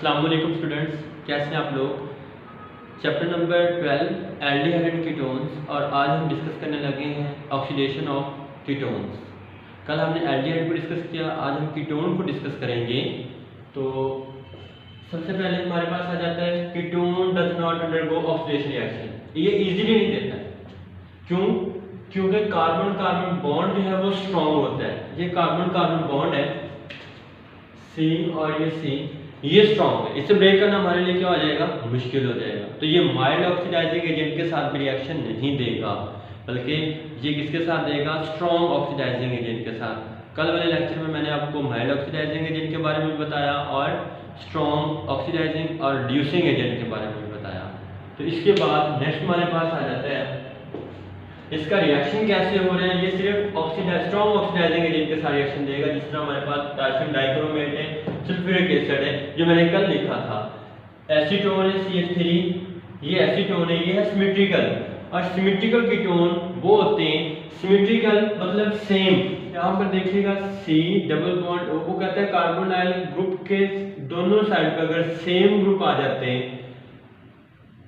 अस्सलाम वालेकुम स्टूडेंट्स, कैसे हैं आप लोग। Chapter number 12 aldehyde and ketones, और आज हम डिस्कस करने लगे हैं ऑक्सीडेशन ऑफ कीटोन्स। कल हमने एल्डिहाइड को डिस्कस किया, आज हम कीटोन को डिस्कस करेंगे। तो सबसे पहले हमारे पास आ जाता है ketone does not undergo oxidation reaction. ये इजीली नहीं देता है, क्यों? क्योंकि कार्बन कार्बन बॉन्ड जो है वो स्ट्रॉन्ग होता है। ये कार्बन कार्बन बॉन्ड है सी और ये सी, ये स्ट्रॉन्ग है, इसे ब्रेक करना हमारे लिए क्या हो जाएगा, मुश्किल हो जाएगा। तो ये माइल्ड ऑक्सीडाइजिंग एजेंट के साथ भी रिएक्शन नहीं देगा, बल्कि ये किसके साथ देगा, स्ट्रॉन्ग ऑक्सीडाइजिंग एजेंट के साथ। कल वाले लेक्चर में मैंने आपको माइल्ड ऑक्सीडाइजिंग एजेंट के बारे में बताया और स्ट्रॉन्ग ऑक्सीडाइजिंग और रिड्यूसिंग एजेंट के बारे में बताया। तो इसके बाद नेक्स्ट हमारे पास आ जाता है इसका रिएक्शन कैसे हो रहा है। ये सिर्फ स्ट्रॉन्ग ऑक्सीडाइजिंग एजेंट के साथ रिएक्शन देगा, जिस तरह हमारे पास पोटेशियम डाइक्रोमेट है, सल्फ्यूरिक एसिड है, जो मैंने कल लिखा था। एसीटोन है CH3, ये एसीटोन है, ये है सिमेट्रिकल। और सिमेट्रिकल कीटोन वो होते हैं, सिमेट्रिकल मतलब सेम। यहाँ पर देखिएगा C डबल बॉन्ड O, वो कहता है कार्बोनाइल ग्रुप के दोनों साइड पर अगर सेम ग्रुप आ जाते हैं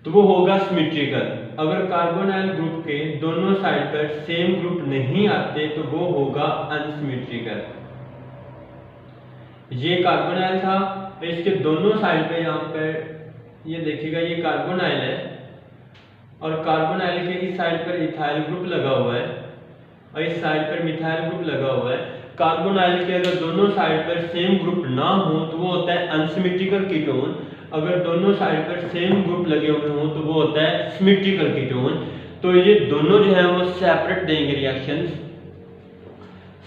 तो वो होगा सिमेट्रिकल। अगर कार्बोनाइल ग्रुप के दोनों साइड पर सेम ग्रुप नहीं आते तो वो होगा अनसिमेट्रिकल। ये कार्बोनाइल था, तो इसके दोनों साइड पे यहाँ पर ये देखिएगा, ये कार्बोनाइल है और कार्बोनाइल के इस साइड पर इथाइल ग्रुप लगा हुआ है और इस साइड पर मिथाइल ग्रुप लगा हुआ है। कार्बोनाइल के अगर दोनों साइड पर सेम ग्रुप ना हो तो वो होता है अनसिमेट्रिकल कीटोन। अगर दोनों साइड पर सेम ग्रुप लगे हुए हों तो वो होता है सिमेट्रिकल कीटोन। तो ये दोनों जो है वो सेपरेट देंगे रिएक्शंस।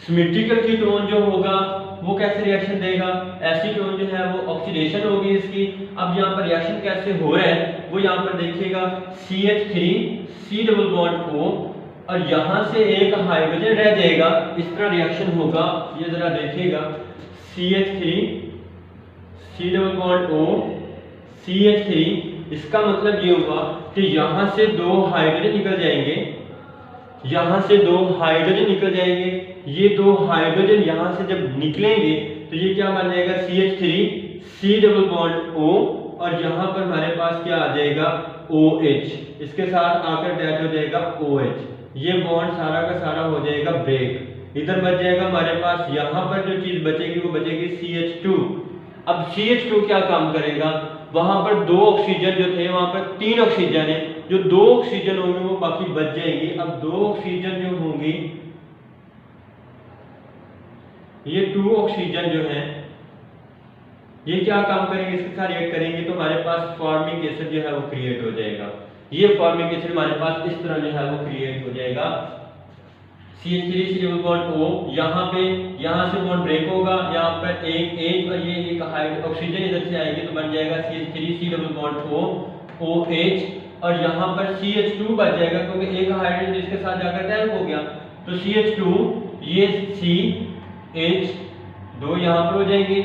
सिमेट्रिकल कीटोन जो होगा वो कैसे रिएक्शन देगा, एसीटोन जो है वो ऑक्सीडेशन होगी इसकी। अब यहाँ पर रिएक्शन कैसे हो रहा है वो यहाँ पर देखिएगा, CH3 C double bond O और यहाँ से एक हाइड्रोजन रह जाएगा, इस तरह रिएक्शन होगा। ये जरा देखिएगा, CH3 C double bond O CH3, इसका मतलब ये हुआ कि यहाँ से दो हाइड्रोजन निकल जाएंगे, यहाँ से दो हाइड्रोजन निकल जाएंगे। ये दो हाइड्रोजन यहाँ से जब निकलेंगे तो ये क्या बन जाएगा, CH3 C double bond O और यहाँ पर हमारे पास क्या आ जाएगा, OH, इसके साथ आकर अटैच हो जाएगा OH। ये बॉन्ड सारा का सारा हो जाएगा ब्रेक। इधर बच जाएगा हमारे पास, यहाँ पर जो चीज बचेगी वो बचेगी CH2। अब CH2 क्या काम करेगा, वहां पर दो ऑक्सीजन जो थे वहां पर 3 ऑक्सीजन है, जो 2 ऑक्सीजन होंगे वो बाकी बच जाएंगी। अब 2 ऑक्सीजन जो होंगी, ये 2 ऑक्सीजन जो है ये क्या काम करेंगे, इसके साथ रिएक्ट करेंगे तो हमारे पास फॉर्मिक एसिड जो है वो क्रिएट हो जाएगा। ये फॉर्मिक एसिड हमारे पास इस तरह जो है वो क्रिएट हो जाएगा। CH3 C double bond O, यहाँ पे यहाँ से बॉन्ड ब्रेक होगा, यहाँ पर एक और ये एक ऑक्सीजन इधर से आएगी तो बन जाएगा CH3 C double bond O OH और यहाँ पर CH2 बच जाएगा क्योंकि एक हाइड्रोजन इसके साथ जाकर अटैच हो गया। तो CH2, ये CH, दो यहाँ पर हो जाएंगे,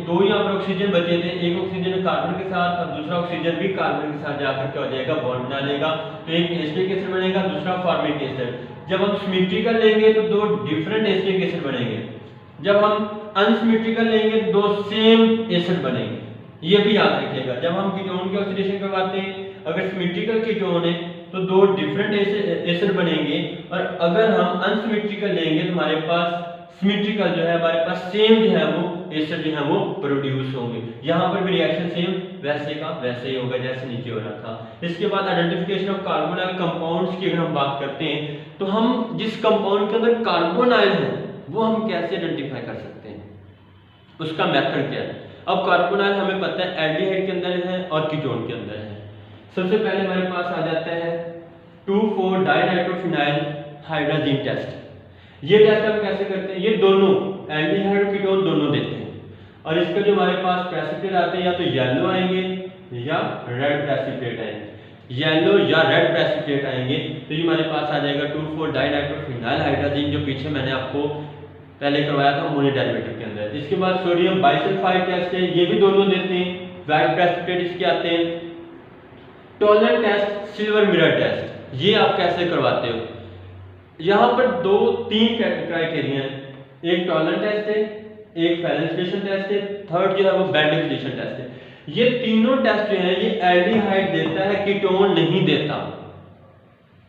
दो यहाँ पर ऑक्सीजन बचे थे, एक ऑक्सीजन कार्बन के साथ और दूसरा ऑक्सीजन भी कार्बन के साथ जाकर क्या हो जाएगा, बॉन्ड बना लेगा। तो एक एसिटिक एसिड बनेगा, दूसरा फॉर्मिक एसिड। जब हम सिमेट्रिकल लेंगे तो दो डिफरेंट एसिटिक एसिड बनेंगे, जब हम अनसिमेट्रिकल लेंगे तो दो सेम एसिड बनेंगे। ये भी याद रखिएगा, जब हम कीटोन की ऑक्सीडेशन करवाते हैं अगर सिमेट्रिकल कीटोन है तो दो डिफरेंट एसिड बनेंगे, और अगर हम अनसिमेट्रिकल लेंगे तो हमारे पास सिमेट्रिकल जो है, हमारे पास सेम जो है वो एसिड जो है वो प्रोड्यूस होंगे। यहाँ पर भी रिएक्शन सेम वैसे का वैसे ही होगा जैसे नीचे हो रहा था। इसके बाद आइडेंटिफिकेशन ऑफ कार्बोनाइल कंपाउंड्स की अगर हम बात करते हैं तो हम जिस कंपाउंड के अंदर कार्बोनाइल है वो हम कैसे आइडेंटिफाई कर सकते हैं, उसका मेथड क्या है। अब कार्बोनाइल हमें पता है एल्डिहाइड के अंदर है और कीटोन के अंदर है। सबसे पहले हमारे पास आ जाता है 2,4-डाइनाइट्रोफिनाइल हाइड्रोजन टेस्ट। ये टेस्ट हम कैसे करते हैं, ये दोनों एल्डिहाइड और कीटोन दोनों देते हैं और इसका जो हमारे पास प्रेसिपिटेट आते हैं या तो येलो आएंगे या रेड प्रेसिपिटेट आएंगे। येलो या रेड प्रेसिपिटेट आएंगे तो ये हमारे पास आ जाएगा 2,4-डाइनाइट्रोफिनाइल हाइड्रोजन, जो पीछे मैंने आपको पहले करवाया था अमोनिया डेरिवेटिव के अंदर। इसके बाद सोडियम बाइसल्फाइड टेस्ट है, ये भी दोनों देते हैं, वाइट प्रेसिपिटेट इसके आते हैं। Tollens test, silver mirror test, ये आप कैसे करवाते हो, यहाँ पर 2-3 क्राइटेरिया है। एक टॉलरेंट टेस्ट है, एक फैलेंसिलेशन टेस्ट है, थर्ड जो है वो बैंडिफिकेशन टेस्ट है। ये तीनों टेस्ट जो है ये एल्डिहाइड देता है, कीटोन नहीं देता।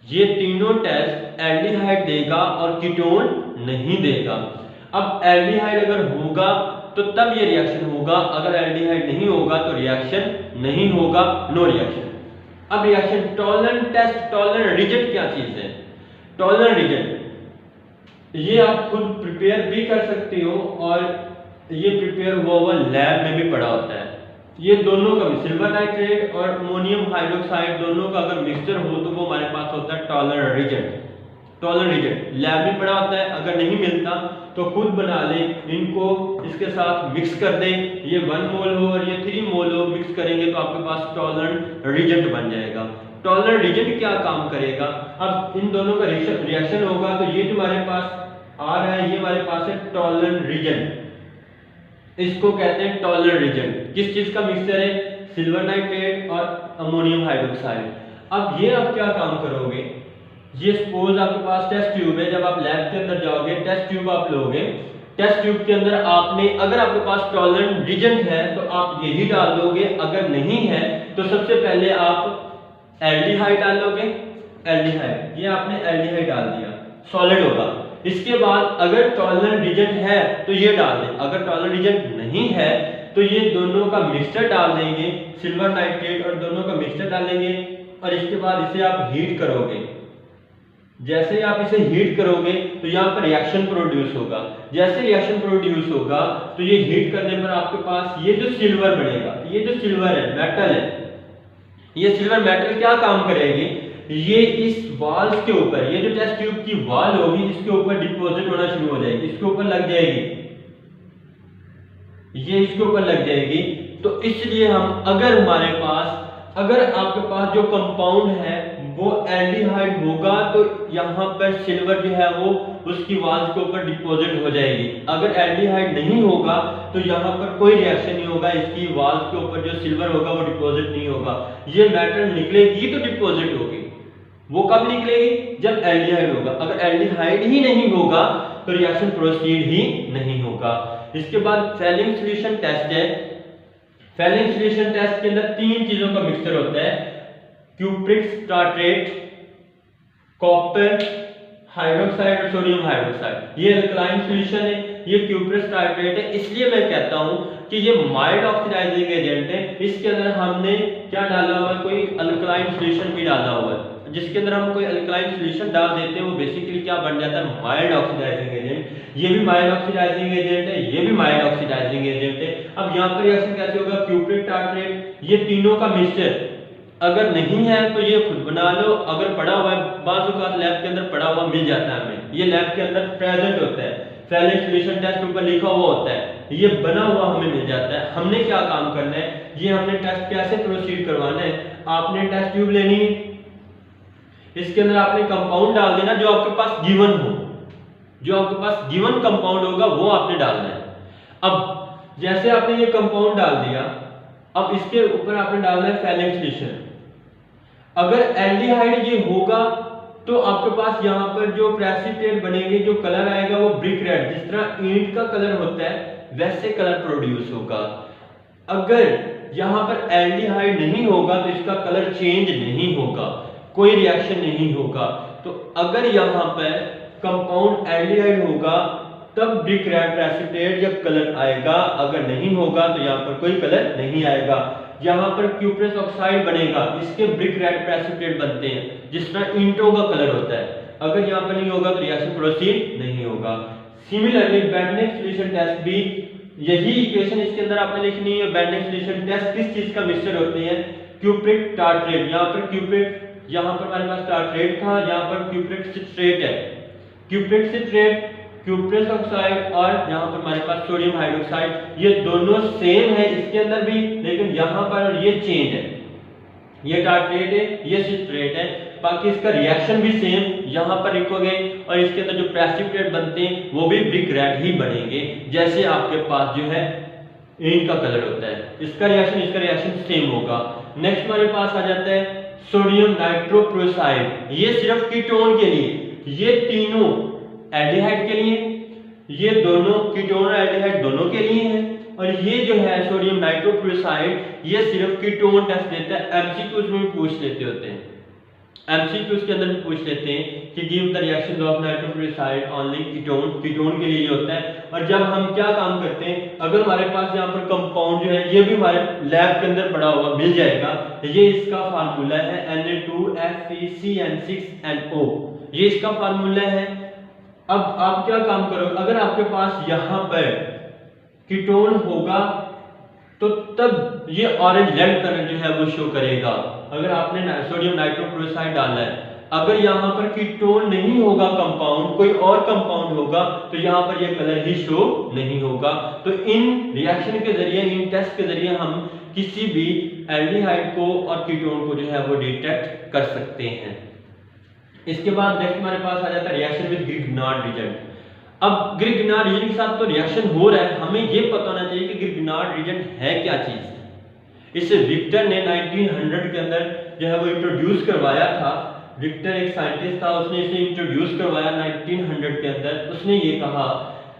ये तीनों टेस्ट एल्डिहाइड देगा और कीटोन नहीं देगा। अब एल्डिहाइड अगर होगा तो तब ये रिएक्शन होगा, अगर एल्डिहाइड नहीं होगा तो रिएक्शन नहीं होगा, नो रिएक्शन। अब reaction Tollens test, Tollens reagent क्या चीज है? टॉलरेंट रिजेंट ये आप खुद प्रिपेयर भी कर सकते हो और ये प्रिपेयर हुआ लैब में भी पड़ा होता है। ये दोनों का भी सिल्वर नाइट्रेट और अमोनियम हाइड्रोक्साइड दोनों का अगर मिक्सचर हो तो वो हमारे पास होता है Tollens reagent. Tollens reagent lab में पड़ा होता है, अगर नहीं मिलता तो खुद बना ले, इनको इसके साथ मिक्स कर दे, ये 1 मोल हो और ये 3 मोल हो, मिक्स करेंगे तो आपके पास टॉलरेंट रिजेंट बन जाएगा। टॉलरेंट रिजेंट क्या काम करेगा? अब इन दोनों का रिएक्शन होगा तो ये जो हमारे पास आ रहा है ये हमारे पास है टॉलरेंट रिजेंट, इसको कहते हैं टॉलरेंट रिजेंट। किस चीज का मिक्सचर है? सिल्वर नाइट्रेट और अमोनियम हाइड्रोक्साइड। अब ये आप क्या काम करोगे, ये सपोज आपके पास टेस्ट ट्यूब है, जब आप लैब के अंदर जाओगे टेस्ट ट्यूब आप लोगे, टेस्ट ट्यूब के अंदर आपने अगर आपके पास टॉलरेंट रिजेंट है तो आप यही डाल दोगे, अगर नहीं है तो सबसे पहले आप एल्डिहाइड डालोगे, एल्डिहाइड, ये आपने एल्डिहाइड डाल दिया, सॉलिड होगा। इसके बाद अगर टॉलरेंट रिजेंट है तो ये डाल दें, अगर टॉलरेंट रिजेंट नहीं है तो ये दोनों का मिक्सचर डाल देंगे, सिल्वर नाइट्रेट और दोनों का मिक्सचर डालेंगे और इसके बाद इसे आप हीट करोगे। जैसे ही आप इसे हीट करोगे तो यहाँ पर रिएक्शन प्रोड्यूस होगा, जैसे रिएक्शन प्रोड्यूस होगा तो ये हीट करने पर आपके पास ये जो सिल्वर बनेगा, ये जो सिल्वर है मेटल है, ये सिल्वर मेटल क्या काम करेगी, ये इस वाल्स के ऊपर, ये जो टेस्ट ट्यूब की वाल होगी इसके ऊपर डिपॉजिट होना शुरू हो जाएगी, इसके ऊपर लग जाएगी, ये इसके ऊपर लग जाएगी। तो इसलिए हम अगर हमारे पास, अगर आपके पास जो कंपाउंड है वो एल्डिहाइड होगा तो यहाँ पर सिल्वर जो है वो उसकी वाल्स के ऊपर डिपॉजिट हो जाएगी। अगर एल्डिहाइड नहीं होगा तो यहाँ पर कोई रिएक्शन नहीं होगा, इसकी वाल्स के ऊपर जो सिल्वर होगा वो डिपॉजिट नहीं होगा। ये मेटल निकलेगी तो डिपॉजिट होगी, वो कब निकलेगी? जब एल्डिहाइड होगा। अगर एल्डिहाइड ही नहीं होगा तो रिएक्शन प्रोसीड ही नहीं होगा। इसके बाद फेलिंग सॉल्यूशन टेस्ट है। फेलिंग सॉल्यूशन टेस्ट के अंदर 3 चीजों का मिक्सचर होता है, क्यूप्रिक टार्ट्रेट, कॉपर हाइड्रोक्साइड और सोडियम हाइड्रोक्साइड। ये अल्कलाइन सॉल्यूशन है, ये क्यूप्रिक टार्ट्रेट है, इसलिए मैं कहता हूं कि ये माइल्ड ऑक्सीडाइजिंग एजेंट है। इसके अंदर हमने क्या डाला हुआ है, कोई अल्कलाइन सॉल्यूशन भी डाला हुआ है। जिसके अंदर हम कोई अल्कलाइन सॉल्यूशन डाल देते हैं वो बेसिकली क्या बन जाता है, माइल्ड ऑक्सीडाइजिंग एजेंट। ये भी माइल्ड ऑक्सीडाइजिंग एजेंट है, ये भी माइल्ड ऑक्सीडाइजिंग एजेंट है। अब यहाँ पर रिएक्शन कैसे होगा, क्यूप्रिक टार्ट्रेट, ये तीनों का मिक्सचर अगर नहीं है तो ये खुद बना लो, अगर पड़ा हुआ है बाज़ औक़ात लैब के अंदर पड़ा हुआ मिल जाता है हमें, ये लैब के अंदर प्रेजेंट होता है, फेलिंग सॉल्यूशन टेस्ट ऊपर लिखा हुआ होता है, ये बना हुआ हमें मिल जाता है। हमने क्या काम करना है, ये हमने टेस्ट कैसे प्रोसीड करवाना है, आपने टेस्ट ट्यूब लेनी है, इसके अंदर आपने कंपाउंड डाल देना जो आपके पास गिवन हो, जो आपके पास गिवन कंपाउंड होगा वो आपने डालना है। अब जैसे आपने ये कंपाउंड डाल दिया, अब इसके ऊपर आपने डालना है फेलिंग सॉल्यूशन। अगर एल्डिहाइड ये होगा तो आपके पास यहाँ पर जो प्रेसिपिटेट बनेंगे, जो कलर आएगा वो ब्रिक रेड, जिस तरह ईंट का कलर होता है वैसे कलर प्रोड्यूस होगा। अगर यहाँ पर एल्डिहाइड नहीं होगा तो इसका कलर चेंज नहीं होगा, कोई रिएक्शन नहीं होगा। तो अगर यहाँ पर कंपाउंड एल्डिहाइड होगा तब ब्रिक रेड प्रेसिपिटेट जब कलर आएगा, अगर नहीं होगा तो यहाँ पर कोई कलर नहीं आएगा। यहाँ पर क्यूप्रस ऑक्साइड बनेगा, इसके ब्रिक रेड प्रेसिपिटेट बनते हैं जिस तरह ईंटों का कलर होता है। अगर यहाँ पर नहीं होगा तो रिएक्शन प्रोसीड नहीं होगा। सिमिलरली बेंडिक सॉल्यूशन टेस्ट भी यही इक्वेशन इसके अंदर आपने लिखनी है। बेंडिक सॉल्यूशन टेस्ट किस चीज का मिक्सचर होते हैं, क्यूप्रिक टार्ट्रेट, यहाँ पर क्यूप्रिक, यहाँ पर हमारे पास टार्ट्रेट था, यहाँ पर क्यूप्रिक सिट्रेट है, क्यूप्रिक सिट्रेट, क्यूप्रस ऑक्साइड और यहाँ पर हमारे पास सोडियम हाइड्रोक्साइड, ये दोनों सेम है इसके अंदर भी, लेकिन यहाँ पर ये चेंज है, ये टार्ट्रेट है, ये सिट्रेट है, बाकी इसका रिएक्शन भी सेम यहाँ पर लिखोगे और इसके अंदर जो प्रेसिपिटेट बनते हैं वो भी ब्रिक रेड ही बनेंगे, जैसे आपके पास जो है ईंट का कलर होता है, इसका रिएक्शन सेम होगा। नेक्स्ट हमारे पास आ जाता है सोडियम नाइट्रोप्रोसाइड, ये सिर्फ कीटोन के लिए, ये तीनों एल्डिहाइड के लिए, ये दोनों कीटोन और एल्डिहाइड दोनों के लिए है, और ये जो है सोडियम नाइट्रोक्लोराइड ये सिर्फ कीटोन टेस्ट देता है। एमसीक्यूज में भी पूछ लेते होते हैं, एमसीक्यूज के अंदर भी पूछ लेते हैं कि give the reaction of nitrochloride only ketone, ketone के लिए होता है। और जब हम क्या काम करते हैं, अगर हमारे पास यहाँ पर कंपाउंड जो है ये भी हमारे लैब के अंदर पड़ा हुआ मिल जाएगा, ये इसका फार्मूला है Na2FeCN6NO, ये इसका फार्मूला है। अब आप क्या काम करो, अगर आपके पास यहाँ पर कीटोन होगा तो तब ये ऑरेंज रेड कलर जो है वो शो करेगा, अगर आपने सोडियम नाइट्रोक्लोराइड डाला है। अगर यहाँ पर कीटोन नहीं होगा कंपाउंड, कोई और कंपाउंड होगा, तो यहाँ पर ये कलर ही शो नहीं होगा। तो इन रिएक्शन के जरिए, इन टेस्ट के जरिए हम किसी भी एल्डिहाइड को और कीटोन को जो है वो डिटेक्ट कर सकते हैं। इसके बाद नेक्स्ट हमारे पास आ जाता है रिएक्शन विद ग्रिग्नार्ड रीजेंट। अब ग्रिग्नार्ड रीजेंट के साथ तो रिएक्शन हो रहा है, हमें ये पता होना चाहिए कि ग्रिग्नार्ड रीजेंट है क्या चीज। इसे विक्टर ने 1900 के अंदर जो है वो इंट्रोड्यूस करवाया था। विक्टर एक साइंटिस्ट था, उसने इसे इंट्रोड्यूस करवाया 1900 के अंदर। उसने ये कहा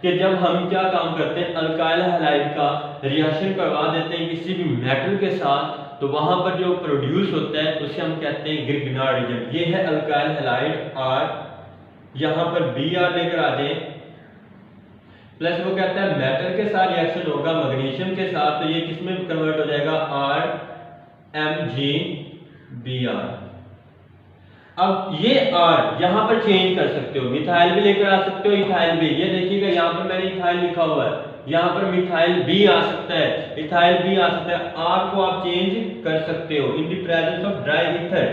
कि जब हम क्या काम करते हैं, अल्काइल हैलाइड का रिएक्शन करवा देते हैं किसी भी मेटल के साथ, तो वहां पर जो प्रोड्यूस होता है उसे हम कहते हैं ग्रिग्नार्ड रीजेंट। ये है अल्काइल हैलाइड R, यहां पर Br लेकर आ जाए, प्लस वो कहता है मेटल के साथ रिएक्शन होगा मैग्नीशियम के साथ, तो ये किसमें कन्वर्ट हो जाएगा RMgBr। अब ये R यहां पर चेंज कर सकते हो, मिथाइल भी लेकर आ सकते हो, इथाइल भी। ये देखिएगा यहाँ पर मैंने इथाइल लिखा हुआ है, यहाँ पर मिथाइल भी आ सकता है, इथाइल भी आ सकता है। R को आप चेंज कर सकते हो in the presence of dry ether,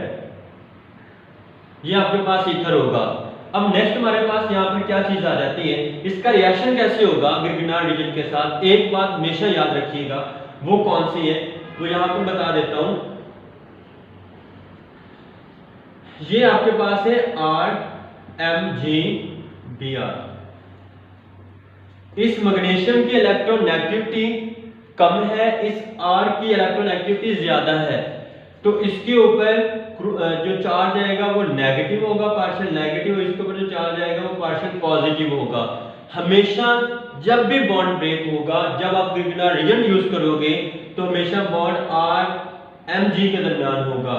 ये आपके पास ईथर होगा। अब नेक्स्ट हमारे पास यहाँ पर क्या चीज आ जाती है, इसका रिएक्शन कैसे होगा ग्रिग्नार्ड रीजेंट के साथ। एक बात हमेशा याद रखिएगा, वो कौन सी है, वो यहाँ पर बता देता हूं। ये आपके पास है RMgBr। इस मैग्नीशियम की इलेक्ट्रोनेगेटिविटी कम है, इस R की इलेक्ट्रोनेगेटिविटी ज्यादा है, तो इसके ऊपर जो चार्ज आएगा वो नेगेटिव होगा, पार्शियल नेगेटिव, और इसके ऊपर जो चार्ज आएगा वो पार्शियल पॉजिटिव होगा। हमेशा जब भी बॉन्ड ब्रेक होगा, जब आप ग्रिग्नार्ड रीजेंट यूज करोगे, तो हमेशा बॉन्ड RMg के दरमियान होगा,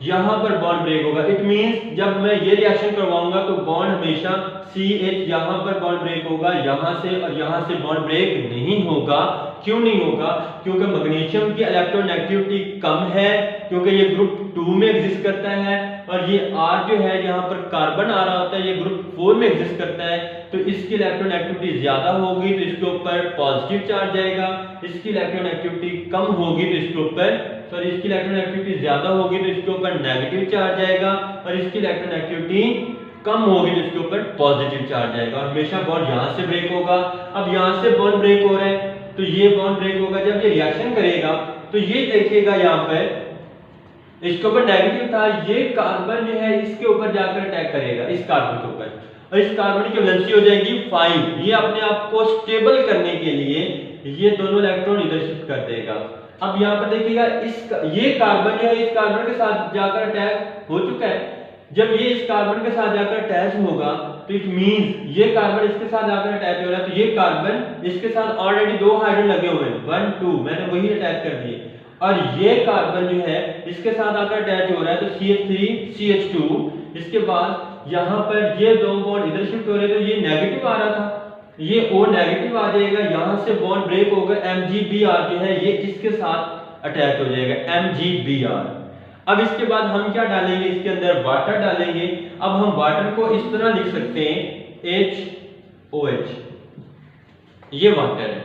यहां पर बॉन्ड ब्रेक होगा। इट मींस जब मैं ये रिएक्शन करवाऊंगा तो बॉन्ड हमेशा CH यहां पर बॉन्ड ब्रेक होगा, यहां से और यहां से बॉन्ड ब्रेक नहीं होगा। क्यों नहीं होगा? क्योंकि मैग्नीशियम की इलेक्ट्रोनेगेटिविटी कम है, क्योंकि ये ग्रुप 2 में एग्जिस्ट करता है, और ये R जो है यहाँ पर कार्बन आ रहा होता है, ये ग्रुप 4 में एग्जिस्ट करता है, तो इसकी इलेक्ट्रोनेगेटिविटी ज्यादा होगी तो इसके ऊपर पॉजिटिव चार्ज आएगा, इसकी इलेक्ट्रोनेगेटिविटी कम होगी तो इसके ऊपर, सॉरी, इसकी इलेक्ट्रोनेगेटिविटी ज्यादा होगी तो इसके ऊपर नेगेटिव चार्ज आएगा, और इसकी इलेक्ट्रोनेगेटिविटी कम होगी तो इसके ऊपर पॉजिटिव चार्ज आएगा। और हमेशा बॉन्ड यहाँ से ब्रेक होगा। अब यहाँ से बॉन्ड ब्रेक हो रहा है तो ये बॉन्ड ब्रेक होगा, जब ये रिएक्शन करेगा तो ये देखिएगा यहाँ पर इसके ऊपर नेगेटिव था, ये कार्बन जो है इसके ऊपर जाकर अटैक करेगा, इस कार्बन के ऊपर, और इस कार्बन की वैलेंसी हो जाएगी 5। ये अपने आप को स्टेबल करने के लिए ये दोनों इलेक्ट्रॉन इधर शिफ्ट कर देगा। अब यहाँ पर देखिएगा ये कार्बन जो है इस कार्बन के साथ जाकर अटैच हो चुका है। जब ये इस कार्बन के साथ जाकर अटैच होगा तो इट मींस ये कार्बन इसके साथ जाकर अटैच हो रहा है, तो ये कार्बन इसके साथ ऑलरेडी 2 हाइड्रोजन लगे हुए हैं, 1 2, मैंने वही अटैच कर दिए, और ये कार्बन जो है इसके साथ आकर अटैच हो रहा है तो CH3 CH2। इसके बाद यहाँ पर ये 2 बॉन्ड इधर शिफ्ट हो रहे हैं, तो ये नेगेटिव आ रहा था, ये O नेगेटिव आ जाएगा, यहाँ से बॉन्ड ब्रेक होकर MgBr जो है ये इसके साथ अटैच हो जाएगा, MgBr। अब इसके बाद हम क्या डालेंगे, इसके अंदर वाटर डालेंगे। अब हम वाटर को इस तरह लिख सकते हैं HOH, ये वाटर है।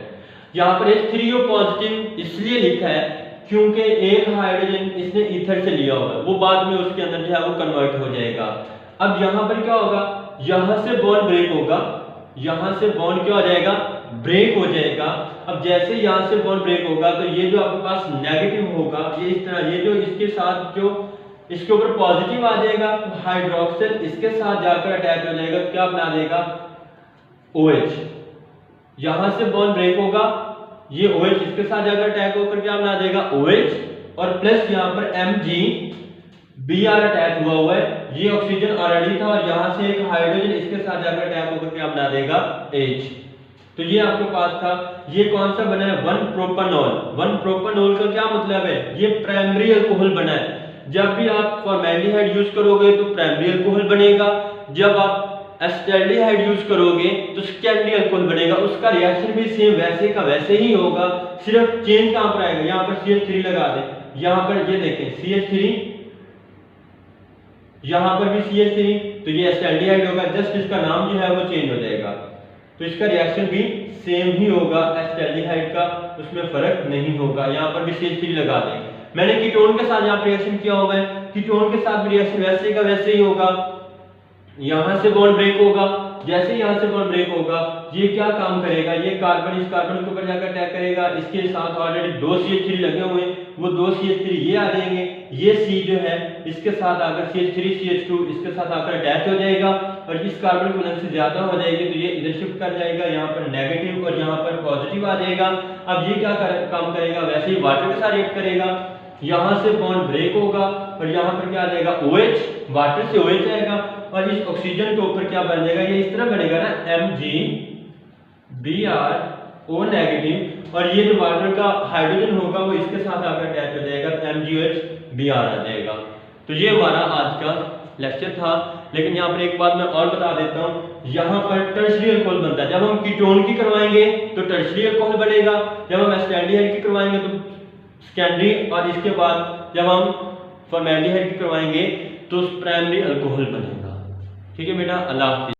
यहाँ पर H3O पॉजिटिव इसलिए लिखा है क्योंकि एक हाइड्रोजन इसने ईथर से लिया हुआ है, वो बाद में उसके अंदर जो है वो कन्वर्ट हो जाएगा। अब यहाँ पर क्या होगा, यहाँ से बॉन्ड ब्रेक होगा, यहाँ से बॉन्ड क्या हो जाएगा, ब्रेक हो जाएगा। अब जैसे यहाँ से बॉन्ड ब्रेक होगा तो ये जो आपके पास नेगेटिव होगा, ये इस तरह, ये जो इसके साथ जो इसके ऊपर पॉजिटिव आ जाएगा, तो हाइड्रोक्सिल इसके साथ जाकर अटैच हो जाएगा, क्या बना देगा, OH। यहाँ से बॉन्ड ब्रेक होगा, ये OH इसके साथ जाकर अटैक होकर क्या बना देगा, OH, और प्लस यहाँ पर MgBr अटैच हुआ है, ये ऑक्सीजन ऑलरेडी था, और यहाँ से एक हाइड्रोजन इसके साथ जाकर अटैक होकर क्या बना देगा, H। तो ये आपके पास था। ये कौन सा बना है? 1 प्रोपानॉल। 1 प्रोपानॉल का क्या मतलब है? ये प्राइमरी अल्कोहल बना है। जब भी आप फॉर्मेल्डिहाइड यूज करोगे तो प्राइमरी अल्कोहल बनेगा, जब आप एसिटाल्डिहाइड यूज करोगे तो सेकेंडरी अल्कोहल बनेगा। उसका रिएक्शन भी सेम वैसे का वैसे ही होगा, सिर्फ चेंज कहां पर आएगा? यहां पर CH3 लगा दें, यहां पर ये देखें CH3, यहां पर भी CH3, तो ये एसिटाल्डिहाइड होगा, जस्ट इसका नाम जो है वो चेंज हो जाएगा। तो इसका रिएक्शन भी सेम ही होगा एसिटाल्डिहाइड का, उसमें फर्क नहीं होगा। यहां पर भी CH3 लगा दें। मैंने कीटोन के साथ यहां पर रिएक्शन किया हुआ है, कीटोन के साथ भी रिएक्शन वैसे का वैसे ही होगा। यहां से बॉन्ड ब्रेक होगा, जैसे यहां से बॉन्ड ब्रेक होगा, ये क्या काम करेगा? ये कार्बन इस कार्बन के ऊपर जाकर अटैक करेगा। इसके साथ ऑलरेडी 2 CH3 लगे हुए हैं, वो 2 CH3 ये आ जाएंगे, ये C जो है इसके साथ आकर CH3 CH2 इसके साथ आकर अटैच हो जाएगा और इस कार्बन की वैलेंसी ज्यादा हो जाएगी तो ये इधर शिफ्ट कर जाएगा, यहाँ पर नेगेटिव और यहाँ पर पॉजिटिव आ जाएगा। अब ये क्या काम करेगा? वैसे ही वाटर के साथ रिएक्ट करेगा, यहां से बॉन्ड ब्रेक होगा और यहां पर क्या आ जाएगा? OH, वाटर से OH आएगा और इस ऑक्सीजन के ऊपर क्या बन जाएगा? ये इस तरह बनेगा ना MgBrO नेगेटिव, और ये जो वाटर का हाइड्रोजन होगा वो इसके साथ आकर अटैच हो जाएगा, MgOH Br आ जाएगा। तो ये हमारा आज का लेक्चर था। लेकिन यहाँ पर एक बात मैं और बता देता हूँ, यहाँ पर टर्शियरी अल्कोहल बनता है। जब हम कीटोन की करवाएंगे तो टर्शियरी अल्कोहल बनेगा, जब हम एसिटाल्डिहाइड की करवाएंगे तो सेकेंडरी, और इसके बाद जब हम फॉर्मेल्डिहाइड की करवाएंगे तो प्राइमरी अल्कोहल बनेगा। ठीक है बेटा, अल्लाह हाफिज़।